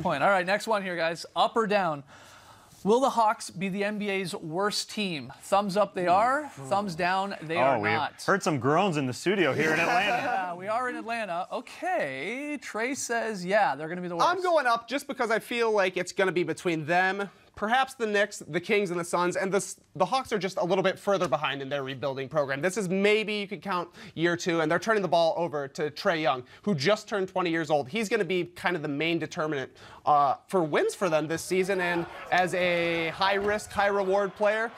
Point. All right, next one here, guys. Up or down? Will the Hawks be the NBA's worst team? Thumbs up, they are. Thumbs down, they are not. We heard some groans in the studio here in Atlanta. Yeah, we are in Atlanta. Okay, Trey says, yeah, they're going to be the worst. I'm going up just because I feel like it's going to be between them, perhaps the Knicks, the Kings, and the Suns, and the Hawks are just a little bit further behind in their rebuilding program. This is maybe, you could count year 2, and they're turning the ball over to Trae Young, who just turned 20 years old. He's going to be kind of the main determinant for wins for them this season, and as a high-risk, high-reward player,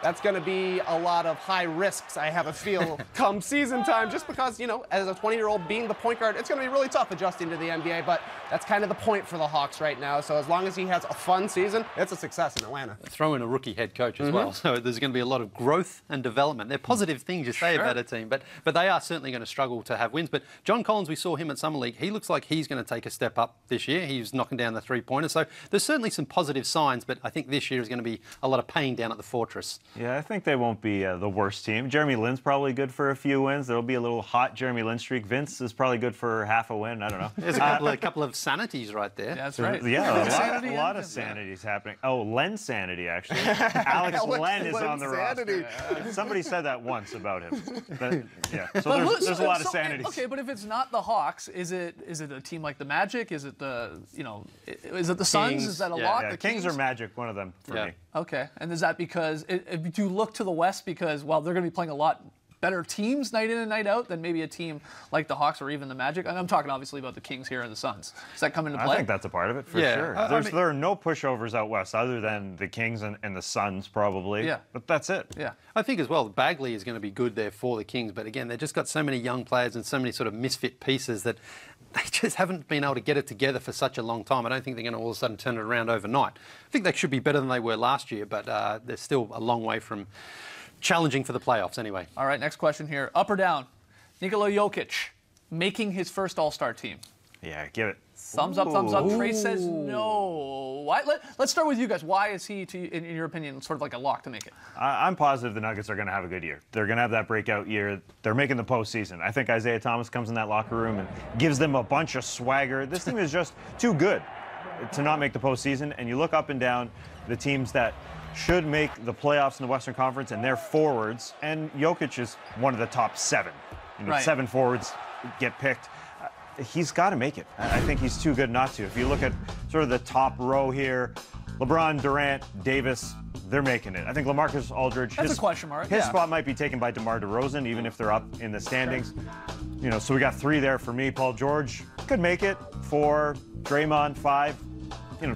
that's going to be a lot of high risks, I have a feel, come season time, just because, you know, as a 20-year-old being the point guard, it's going to be really tough adjusting to the NBA, but that's kind of the point for the Hawks right now. So as long as he has a fun season, it's a success in Atlanta. Throw in a rookie head coach as well, so there's going to be a lot of growth and development. They're positive things you say about a team, but they are certainly going to struggle to have wins. But John Collins, we saw him at Summer League. He looks like he's going to take a step up this year. He's knocking down the three-pointer. So there's certainly some positive signs, but I think this year is going to be a lot of pain down at the Fortress. Yeah, I think they won't be the worst team. Jeremy Lin's probably good for a few wins. There'll be a little hot Jeremy Lin streak. Vince is probably good for half a win. I don't know. There's a couple of sanities right there. Yeah, that's right. Yeah, a lot of sanities happening. Oh, Len sanity, actually. Alex Len is on the roster. Somebody said that once about him. But, yeah, so there's a lot of sanities. Okay, but if it's not the Hawks, is it a team like the Magic? Is it the, is it the Suns? Kings. Is that a lot? Yeah, The Kings or Magic, one of them for me. Okay, and is that because, do you look to the West because, well, they're going to be playing a lot better teams night in and night out than maybe a team like the Hawks or even the Magic? And I'm talking obviously about the Kings here and the Suns. Does that come into play? I think that's a part of it, for sure. There are no pushovers out West other than the Kings and the Suns, probably. Yeah. But that's it. Yeah. I think as well, Bagley is going to be good there for the Kings. But again, they've just got so many young players and so many sort of misfit pieces that they just haven't been able to get it together for such a long time. I don't think they're going to all of a sudden turn it around overnight. I think they should be better than they were last year, but they're still a long way from challenging for the playoffs anyway. All right, next question here. Up or down? Nikola Jokic making his first All-Star team. Yeah, give it. Thumbs up, thumbs up. Trey says no. Why? Let's start with you guys. Why is he, in your opinion, sort of like a lock to make it? I'm positive the Nuggets are going to have a good year. They're going to have that breakout year. They're making the postseason. I think Isaiah Thomas comes in that locker room and gives them a bunch of swagger. This team is just too good to not make the postseason. And you look up and down the teams that should make the playoffs in the Western Conference, and they're forwards. And Jokic is one of the top 7. 7 forwards get picked. He's got to make it. I think he's too good not to. If you look at sort of the top row here, LeBron, Durant, Davis, they're making it. I think LaMarcus Aldridge, that's a question mark. His spot might be taken by DeMar DeRozan, even if they're up in the standings. So we got 3 there for me. Paul George could make it. 4, Draymond, 5.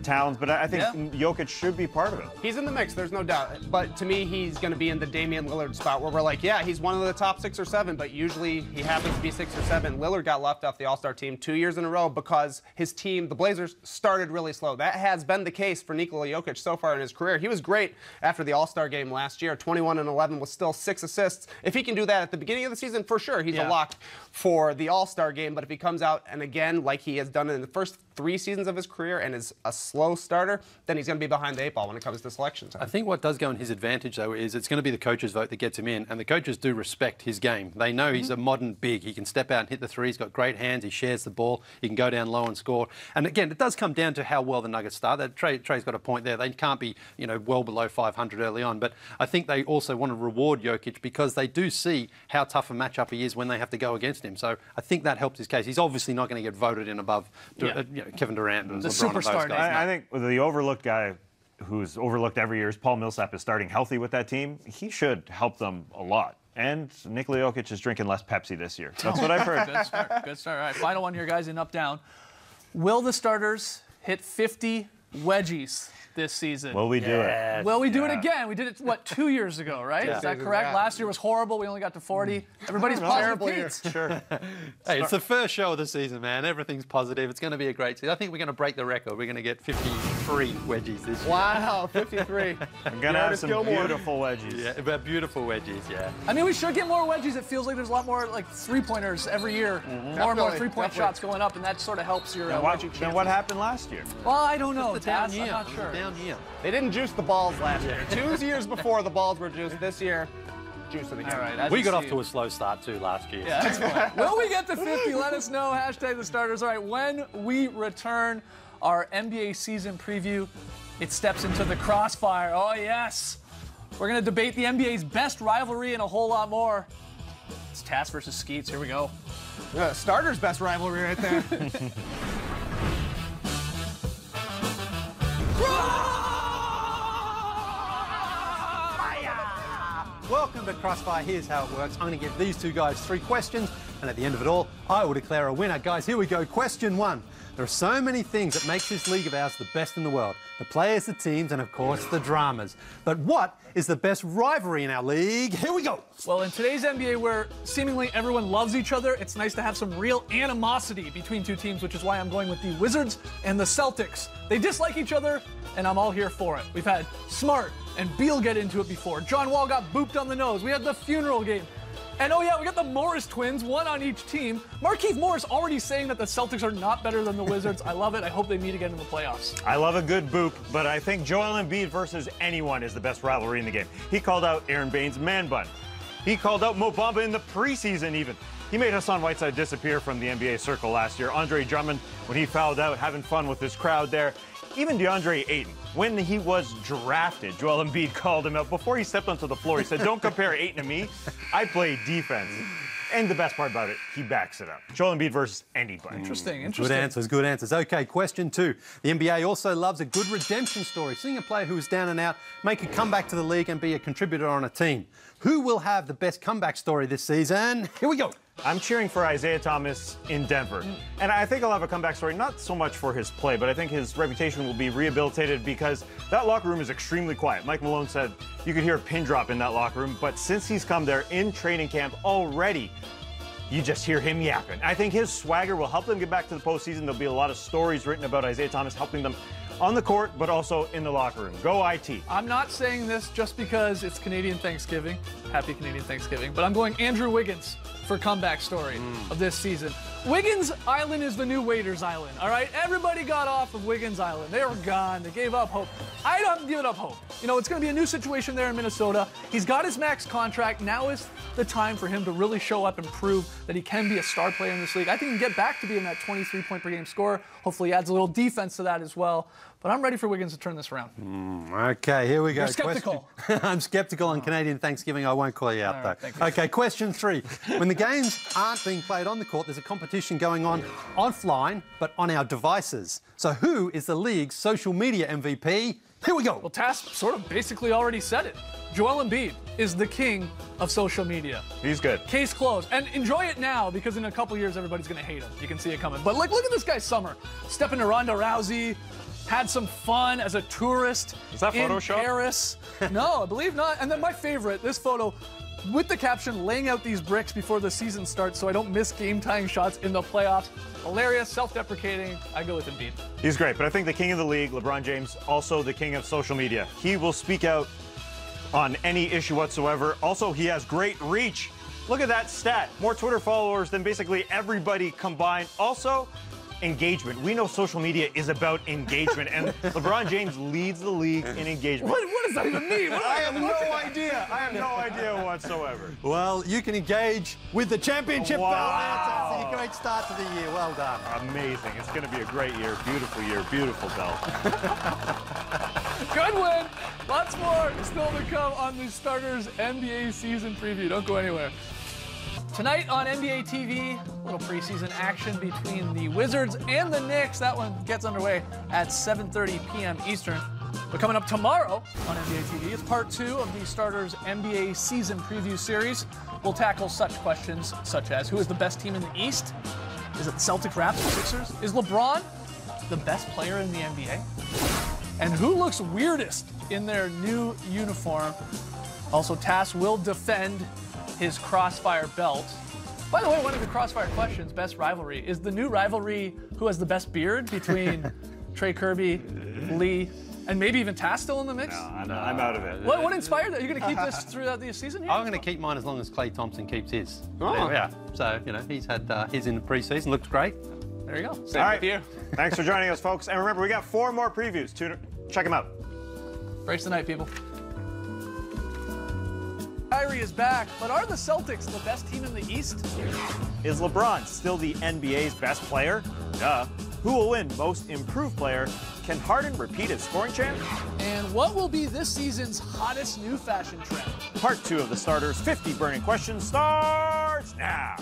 Towns, but I think Jokic should be part of it. He's in the mix, there's no doubt. But to me, he's going to be in the Damian Lillard spot where we're like, yeah, he's one of the top 6 or 7, but usually he happens to be 6 or 7. Lillard got left off the All-Star team 2 years in a row because his team, the Blazers, started really slow. That has been the case for Nikola Jokic so far in his career. He was great after the All-Star game last year, 21 and 11 with still 6 assists. If he can do that at the beginning of the season, for sure, he's a lock for the All-Star game. But if he comes out and again, like he has done in the first 3 seasons of his career and is a slow starter, then he's going to be behind the 8 ball when it comes to selection time. I think what does go in his advantage, though, is it's going to be the coach's vote that gets him in, and the coaches do respect his game. They know he's a modern big. He can step out and hit the 3. He's got great hands. He shares the ball. He can go down low and score. And again, it does come down to how well the Nuggets start. Trey's got a point there. They can't be, well below 500 early on. But I think they also want to reward Jokic because they do see how tough a matchup he is when they have to go against him. So I think that helps his case. He's obviously not going to get voted in above Kevin Durant and the LeBron and those superstar guys. I think the overlooked guy who's overlooked every year is Paul Millsap is starting healthy with that team. He should help them a lot. And Nikola Jokic is drinking less Pepsi this year. That's what I've heard. Good start. Good start. All right, final one here, guys, in up, down. Will the starters hit 50 wedgies this season? Will we do it? Will we do it again? We did it, what, 2 years ago, right? Yeah. Is that correct? Last year was horrible. We only got to 40. Everybody's positive Pete's. Sure. Hey, it's the first show of the season, man. Everything's positive. It's going to be a great season. I think we're going to break the record. We're going to get 53 wedgies this year. Wow, 53. I'm going to have some beautiful wedgies. Yeah, but beautiful wedgies, yeah. I mean, we should get more wedgies. It feels like there's a lot more like 3-pointers every year. More and more 3-point shots going up, and that sort of helps your wedgie chances. Then what happened last year? Well, I don't know. It's the down year. I'm not sure. Down year. They didn't juice the balls last year. 2 years before the balls were juiced. This year, juice it again. All right, we got off to a slow start too last year. Yeah, that's fine. Will we get to 50? Let us know. Hashtag the starters. All right, when we return, our NBA season preview. It steps into the crossfire. Oh, yes. We're going to debate the NBA's best rivalry and a whole lot more. It's Tass versus Skeets. Here we go. Starter's best rivalry right there. Welcome to Crossfire. Here's how it works. I'm going to give these two guys 3 questions, and at the end of it all, I will declare a winner. Guys, here we go. Question 1. There are so many things that makes this league of ours the best in the world. The players, the teams, and of course, the dramas. But what is the best rivalry in our league? Here we go. Well, in today's NBA, where seemingly everyone loves each other, it's nice to have some real animosity between two teams, which is why I'm going with the Wizards and the Celtics. They dislike each other, and I'm all here for it. We've had Smart and Beal get into it before. John Wall got booped on the nose. We had the funeral game. And oh yeah, we got the Morris twins, one on each team. Markieff Morris already saying that the Celtics are not better than the Wizards. I love it. I hope they meet again in the playoffs. I love a good boop, but I think Joel Embiid versus anyone is the best rivalry in the game. He called out Aaron Baines' man bun. He called out Mo Bamba in the preseason even. He made Hassan Whiteside disappear from the NBA circle last year. Andre Drummond, when he fouled out, having fun with his crowd there. Even DeAndre Ayton, when he was drafted, Joel Embiid called him out. Before he stepped onto the floor, he said, "Don't compare Ayton to me. I play defense." And the best part about it, he backs it up. Joel Embiid versus anybody. Interesting. Good answers, good answers. Okay, question 2. The NBA also loves a good redemption story. Seeing a player who is down and out make a comeback to the league and be a contributor on a team. Who will have the best comeback story this season? Here we go. I'm cheering for Isaiah Thomas in Denver. And I think he'll have a comeback story, not so much for his play, but I think his reputation will be rehabilitated because that locker room is extremely quiet. Mike Malone said you could hear a pin drop in that locker room, but since he's come there in training camp already, you just hear him yapping. I think his swagger will help them get back to the postseason. There'll be a lot of stories written about Isaiah Thomas helping them on the court, but also in the locker room. Go IT. I'm not saying this just because it's Canadian Thanksgiving. Happy Canadian Thanksgiving. But I'm going Andrew Wiggins for comeback story of this season. Wiggins Island is the new Waiters Island, all right? Everybody got off of Wiggins Island. They were gone. They gave up hope. I don't give up hope. You know, it's going to be a new situation there in Minnesota. He's got his max contract. Now is the time for him to really show up and prove that he can be a star player in this league. I think he can get back to being that 23-point-per-game scorer. Hopefully he adds a little defense to that as well. But I'm ready for Wiggins to turn this around. Okay, here we go. You're skeptical. I'm skeptical on Canadian Thanksgiving. I won't call you out, though. Okay, question 3. When the games aren't being played on the court, there's a competition going on offline, but on our devices. So who is the league's social media MVP? Here we go. Well, Tass sort of basically already said it. Joel Embiid is the king of social media. He's good. Case closed. And enjoy it now, because in a couple years, everybody's going to hate him. You can see it coming. But look at this guy's summer. Stepping to Ronda Rousey. Had some fun as a tourist Is that in Photoshop? Paris. No, I believe not. And then my favorite, this photo with the caption, "Laying out these bricks before the season starts so I don't miss game-tying shots in the playoffs." Hilarious, self-deprecating. I go with Embiid. He's great, but I think the king of the league, LeBron James, also the king of social media. He will speak out on any issue whatsoever. Also, he has great reach. Look at that stat. More Twitter followers than basically everybody combined. Also, engagement. We know social media is about engagement, and LeBron James leads the league in engagement. What does that even mean? I have no idea. I have no idea whatsoever. Well, you can engage with the championship Wow. belt. That's a great start to the year. Well done. Amazing. It's going to be a great year, beautiful belt. Good win. Lots more still to come on the Starters NBA season preview. Don't go anywhere. Tonight on NBA TV, a little preseason action between the Wizards and the Knicks. That one gets underway at 7:30 p.m. Eastern. But coming up tomorrow on NBA TV, it's part 2 of the Starters NBA season preview series. We'll tackle such questions such as, who is the best team in the East? Is it the Celtics, Raptors, Sixers? Is LeBron the best player in the NBA? And who looks weirdest in their new uniform? Also, Tass will defend his Crossfire belt. By the way, one of the Crossfire questions, best rivalry, is the new rivalry who has the best beard between Trey Kirby, Lee, and maybe even Tass still in the mix? No, I'm out of it. What inspired that? Are you going to keep this throughout the season here? I'm going to keep mine as long as Klay Thompson keeps his. Oh. Yeah. So, you know, he's had his in the preseason. Looked great. There you go. Same with you. Thanks for joining us, folks. And remember, we got 4 more previews. Check them out. Brace the night, people. Kyrie is back, but are the Celtics the best team in the East? Is LeBron still the NBA's best player? Duh. Who will win Most Improved Player? Can Harden repeat his scoring chant? And what will be this season's hottest new fashion trend? Part 2 of the Starters 50 Burning Questions starts now.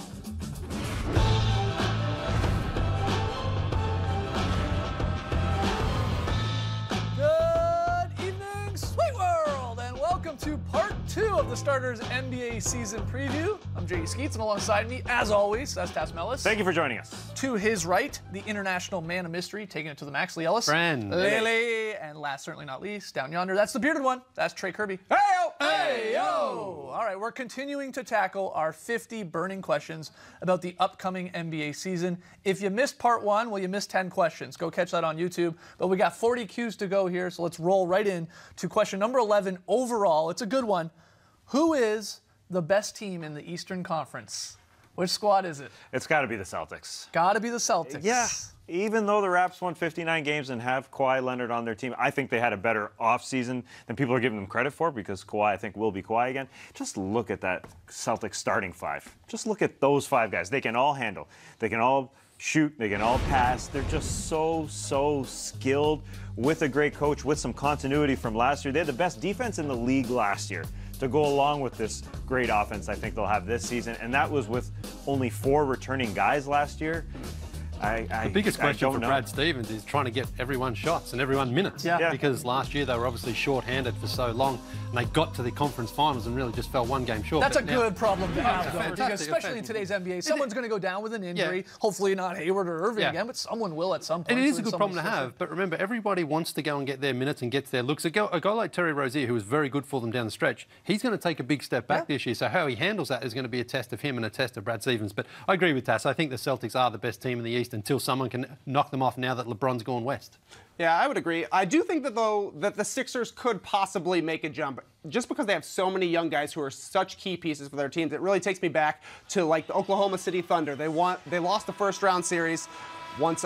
Good evening, Sweet World, and welcome to part 2 of the Starters NBA season preview. I'm J.D. Skeets, and alongside me, as always, that's Tas Melis. Thank you for joining us. To his right, the international man of mystery, taking it to the max, Lee Ellis. Friend. Lele, and last, certainly not least, down yonder, that's the bearded one. That's Trey Kirby. Hey-o! Hey-yo! All right, we're continuing to tackle our 50 burning questions about the upcoming NBA season. If you missed part 1, well, you missed 10 questions. Go catch that on YouTube. But we got 40 cues to go here, so let's roll right in to question number 11 overall. It's a good one. Who is the best team in the Eastern Conference? Which squad is it? It's got to be the Celtics. Got to be the Celtics. Yeah. Even though the Raps won 59 games and have Kawhi Leonard on their team, I think they had a better offseason than people are giving them credit for, because Kawhi, I think, will be Kawhi again. Just look at that Celtics starting 5. Just look at those 5 guys. They can all handle. They can all shoot. They can all pass. They're just so skilled, with a great coach, with some continuity from last year. They had the best defense in the league last year to go along with this great offense I think they'll have this season. And that was with only 4 returning guys last year. The biggest question for Brad Stevens is trying to get everyone shots and everyone minutes. Yeah. Because last year they were obviously short-handed for so long, and they got to the conference finals and really just fell 1 game short. That's a now, good problem to have, though, fantastic, because especially in today's NBA, someone's going to go down with an injury. Yeah. Hopefully not Hayward or Irving again, but someone will at some point. And it is a good problem to have, but remember, everybody wants to go and get their minutes and get their looks. A guy like Terry Rozier, who was very good for them down the stretch, he's going to take a big step back this year, so how he handles that is going to be a test of him and a test of Brad Stevens. But I agree with Tas. I think the Celtics are the best team in the East until someone can knock them off now that LeBron's gone west. Yeah, I would agree. I do think that, though, that the Sixers could possibly make a jump. Just because they have so many young guys who are such key pieces for their teams, it really takes me back to, like, the Oklahoma City Thunder. They lost the first-round series once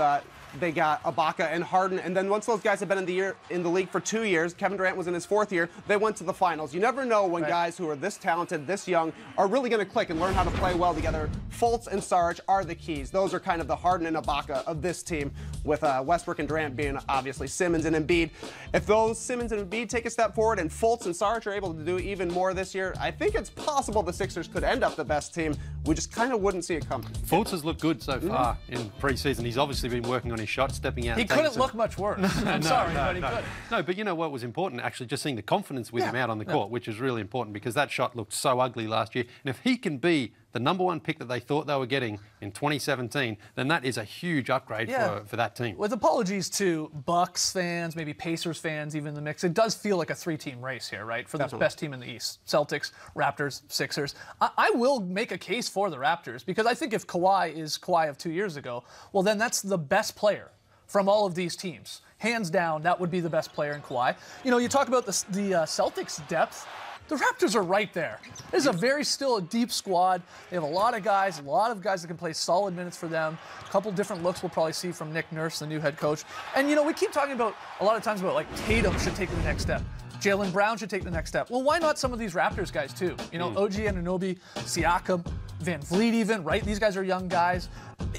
they got Ibaka and Harden, and then once those guys have been in the league for 2 years, Kevin Durant was in his 4th year, they went to the finals. You never know when guys who are this talented, this young, are really going to click and learn how to play well together. Fultz and Sarge are the keys. Those are kind of the Harden and Ibaka of this team, with Westbrook and Durant being obviously Simmons and Embiid. If those Simmons and Embiid take a step forward and Fultz and Sarge are able to do even more this year, I think it's possible the Sixers could end up the best team. We just kind of wouldn't see it coming. Fultz has looked good so far in pre-season. He's obviously been working on his shot, stepping out. He couldn't look much worse. I'm sorry, but he could. No, but you know what was important? Actually, just seeing the confidence with him out on the court, which is really important, because that shot looked so ugly last year. And if he can be the #1 pick that they thought they were getting in 2017, then that is a huge upgrade for that team. With apologies to Bucks fans, maybe Pacers fans, even in the mix, it does feel like a 3-team race here, right? For the best team in the East. Celtics, Raptors, Sixers. I will make a case for the Raptors, because I think if Kawhi is Kawhi of 2 years ago, well, then that's the best player from all of these teams. Hands down, that would be the best player in Kawhi. You know, you talk about the Celtics' depth. The Raptors are right there. This is still a deep squad. They have a lot of guys that can play solid minutes for them. A couple different looks we'll probably see from Nick Nurse, the new head coach. And, you know, we keep talking about, a lot of times about, like, Tatum should take the next step. Jaylen Brown should take the next step. Well, why not some of these Raptors guys, too? You know, OG Anunoby, Siakam, Van Vliet even, right? These guys are young guys.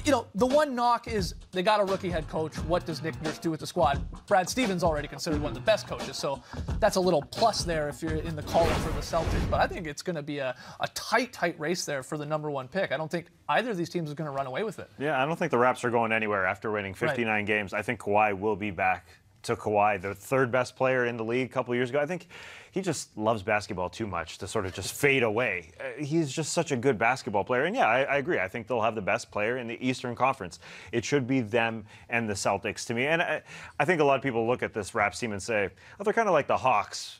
You know, the one knock is they got a rookie head coach. What does Nick Nurse do with the squad? Brad Stevens already considered one of the best coaches, so that's a little plus there if you're in the column for the Celtics. But I think it's going to be a tight race there for the #1 pick. I don't think either of these teams is going to run away with it. Yeah, I don't think the Raps are going anywhere after winning 59 games. I think Kawhi will be back to Kawhi, the 3rd best player in the league a couple of years ago. I think he just loves basketball too much to sort of just fade away. He's just such a good basketball player. And yeah, I agree. I think they'll have the best player in the Eastern Conference. It should be them and the Celtics to me. And I think a lot of people look at this Raps team and say, oh, they're kind of like the Hawks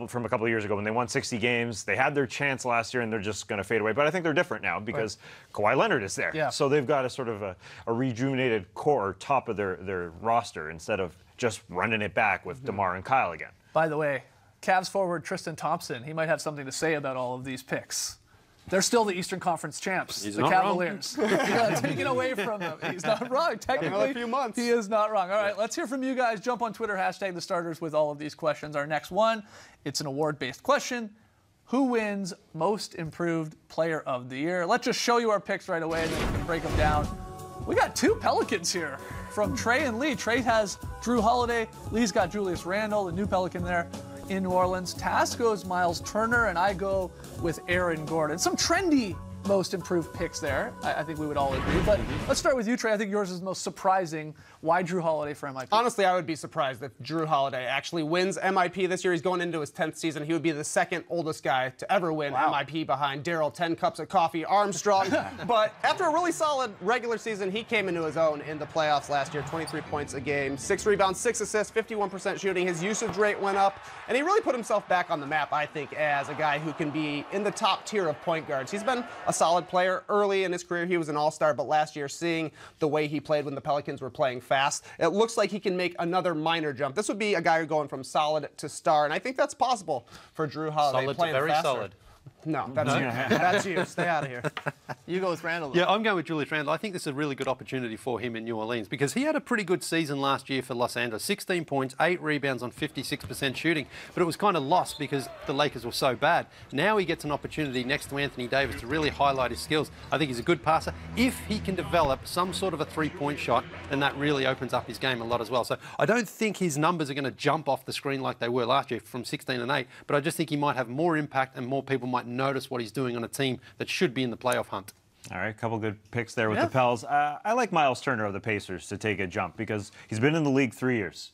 from a couple of years ago when they won 60 games. They had their chance last year and they're just going to fade away. But I think they're different now because Kawhi Leonard is there. Yeah. So they've got a sort of a rejuvenated core top of their roster instead of just running it back with DeMar and Kyle again. By the way, Cavs forward Tristan Thompson, he might have something to say about all of these picks. They're still the Eastern Conference champs, the Cavaliers. Taken away from them. He's not wrong. Technically, a few months. He is not wrong. All right, let's hear from you guys. Jump on Twitter, #TheStarters with all of these questions. Our next one, it's an award-based question. Who wins Most Improved Player of the Year? Let's just show you our picks right away, and then we can break them down. We got 2 Pelicans here. from Trey and Lee. Trey has Drew Holiday. Lee's got Julius Randle, the new Pelican there in New Orleans. Tass goes Miles Turner, and I go with Aaron Gordon. Some trendy most improved picks there. I think we would all agree. But let's start with you, Trey. I think yours is the most surprising. Why Drew Holiday for MIP? Honestly, I would be surprised if Drew Holiday actually wins MIP this year. He's going into his 10th season. He would be the second oldest guy to ever win MIP behind Daryl 10 Cups of Coffee Armstrong. But after a really solid regular season, he came into his own in the playoffs last year. 23 points a game, 6 rebounds, 6 assists, 51% shooting. His usage rate went up, and he really put himself back on the map, I think, as a guy who can be in the top tier of point guards. He's been a solid player. Early in his career, he was an all-star, but last year, seeing the way he played when the Pelicans were playing fast, it looks like he can make another minor jump. This would be a guy going from solid to star, and I think that's possible for Drew Holiday. Solid playing to very faster. solid. No, that's you. That's you. Stay out of here. You go with Randle. Yeah, I'm going with Julius Randle. I think this is a really good opportunity for him in New Orleans because he had a pretty good season last year for Los Angeles. 16 points, 8 rebounds on 56% shooting, but it was kind of lost because the Lakers were so bad. Now he gets an opportunity next to Anthony Davis to really highlight his skills. I think he's a good passer. If he can develop some sort of a three-point shot, then that really opens up his game a lot as well. So I don't think his numbers are going to jump off the screen like they were last year from 16 and 8, but I just think he might have more impact and more people might notice what he's doing on a team that should be in the playoff hunt. All right, a couple good picks there with the Pels. I like Miles Turner of the Pacers to take a jump because he's been in the league 3 years.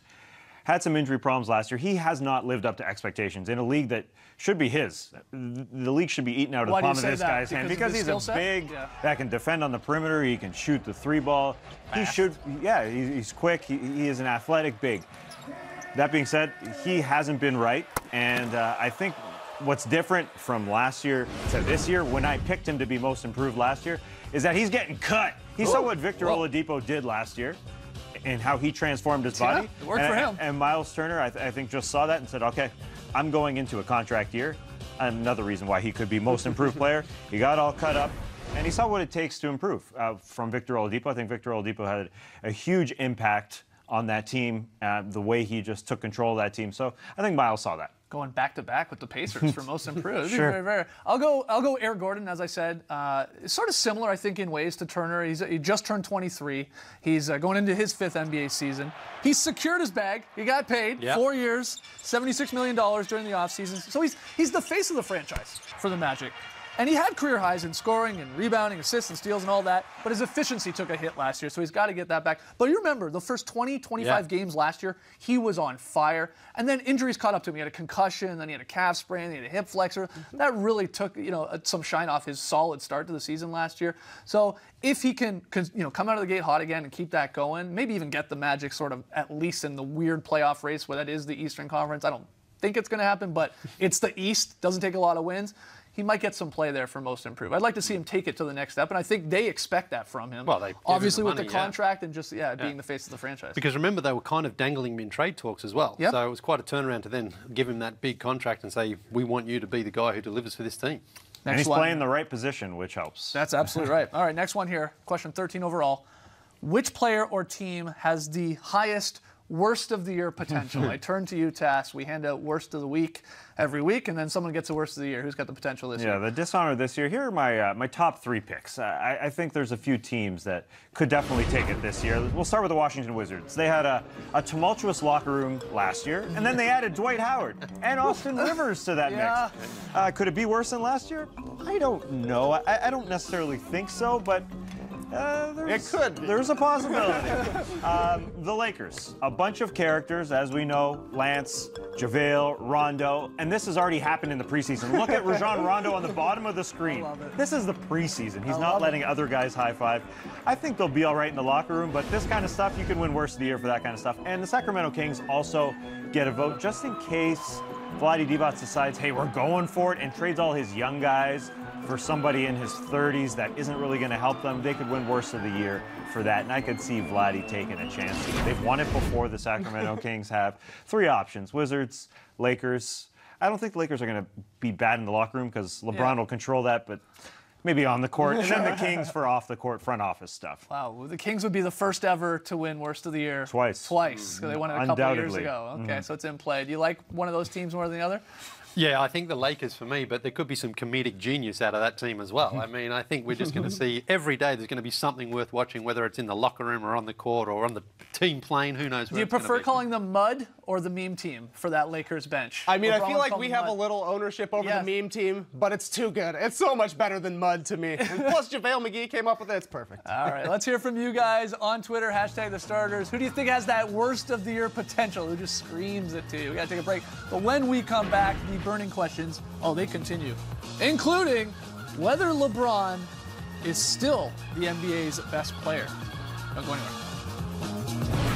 Had some injury problems last year. He has not lived up to expectations in a league that should be his. The league should be eaten out of the palm of this guy's hand because he's a big that can defend on the perimeter. He can shoot the three ball. He should, he's quick. He is an athletic big. That being said, he hasn't been right, and I think what's different from last year to this year, when I picked him to be most improved last year, is that he's getting cut. He saw what Victor Oladipo did last year and how he transformed his body. It worked for him. And Miles Turner, I think, just saw that and said, okay, I'm going into a contract year. Another reason why he could be most improved player. He got all cut up, and he saw what it takes to improve from Victor Oladipo. I think Victor Oladipo had a huge impact on that team, the way he just took control of that team. So I think Miles saw that. Going back to back with the Pacers for most improved. Sure. Very, very. I'll go Aaron Gordon, as I said. It's sort of similar, I think, in ways to Turner. He just turned 23. He's going into his 5th NBA season. He's secured his bag. He got paid 4 years, $76 million during the offseason. So he's the face of the franchise for the Magic. And he had career highs in scoring and rebounding, assists and steals and all that, but his efficiency took a hit last year, so he's got to get that back. But you remember, the first 20, 25 games last year, he was on fire. And then injuries caught up to him. He had a concussion, then he had a calf sprain, he had a hip flexor. That really took, some shine off his solid start to the season last year. So if he can, come out of the gate hot again and keep that going, maybe even get the Magic sort of at least in the weird playoff race where that is the Eastern Conference. I don't think it's going to happen, but it's the East. Doesn't take a lot of wins. He might get some play there for most improved. I'd like to see him take it to the next step, and I think they expect that from him. Well, they obviously with money, the contract and just being the face of the franchise. Because remember, they were kind of dangling him in trade talks as well. Yep. So it was quite a turnaround to then give him that big contract and say, we want you to be the guy who delivers for this team. And he's playing the right position, which helps. That's absolutely right. All right, next one here. Question 13 overall. Which player or team has the highest worst of the year potential? I turn to you, Tass. We hand out worst of the week every week, and then someone gets the worst of the year. Who's got the potential this year? Yeah, the dishonor this year. Here are my top 3 picks. I think there's a few teams that could definitely take it this year. We'll start with the Washington Wizards. They had a tumultuous locker room last year, and then they added Dwight Howard and Austin Rivers to that mix. Could it be worse than last year? I don't know. I don't necessarily think so, but it could. There's a possibility. The Lakers, a bunch of characters, as we know, Lance, JaVale, Rondo, and this has already happened in the preseason. Look at Rajon Rondo on the bottom of the screen. This is the preseason. He's not letting other guys high-five. I think they'll be all right in the locker room, but this kind of stuff, you can win worst of the year for that kind of stuff. And the Sacramento Kings also get a vote just in case Vlade Divac decides, hey, we're going for it, and trades all his young guys for somebody in his 30s that isn't really going to help them. They could win worst of the year for that, and I could see Vladdy taking a chance. They've won it before, the Sacramento Kings have. 3 options: Wizards, Lakers. I don't think the Lakers are going to be bad in the locker room because LeBron will control that, but maybe on the court. And then the Kings for off-the-court front office stuff. Wow, well, the Kings would be the first ever to win worst of the year. Twice. Because they won it a couple of years ago. Okay, so it's in play. Do you like one of those teams more than the other? Yeah, I think the Lakers for me, but there could be some comedic genius out of that team as well. I mean, I think we're just going to see every day there's going to be something worth watching, whether it's in the locker room or on the court or on the team plane. Who knows? Do you prefer calling them Mud or the meme team for that Lakers bench? I mean, I feel LeBron's like called we them have Mud. a little ownership over Yes. the meme team, but it's too good. It's so much better than Mud to me. And plus, JaVale McGee came up with it. It's perfect. All right, let's hear from you guys on Twitter, #TheStarters. Who do you think has that worst of the year potential? Who just screams it to you? We got to take a break. But when we come back, the burning questions, they continue, including whether LeBron is still the NBA's best player. Don't go anywhere.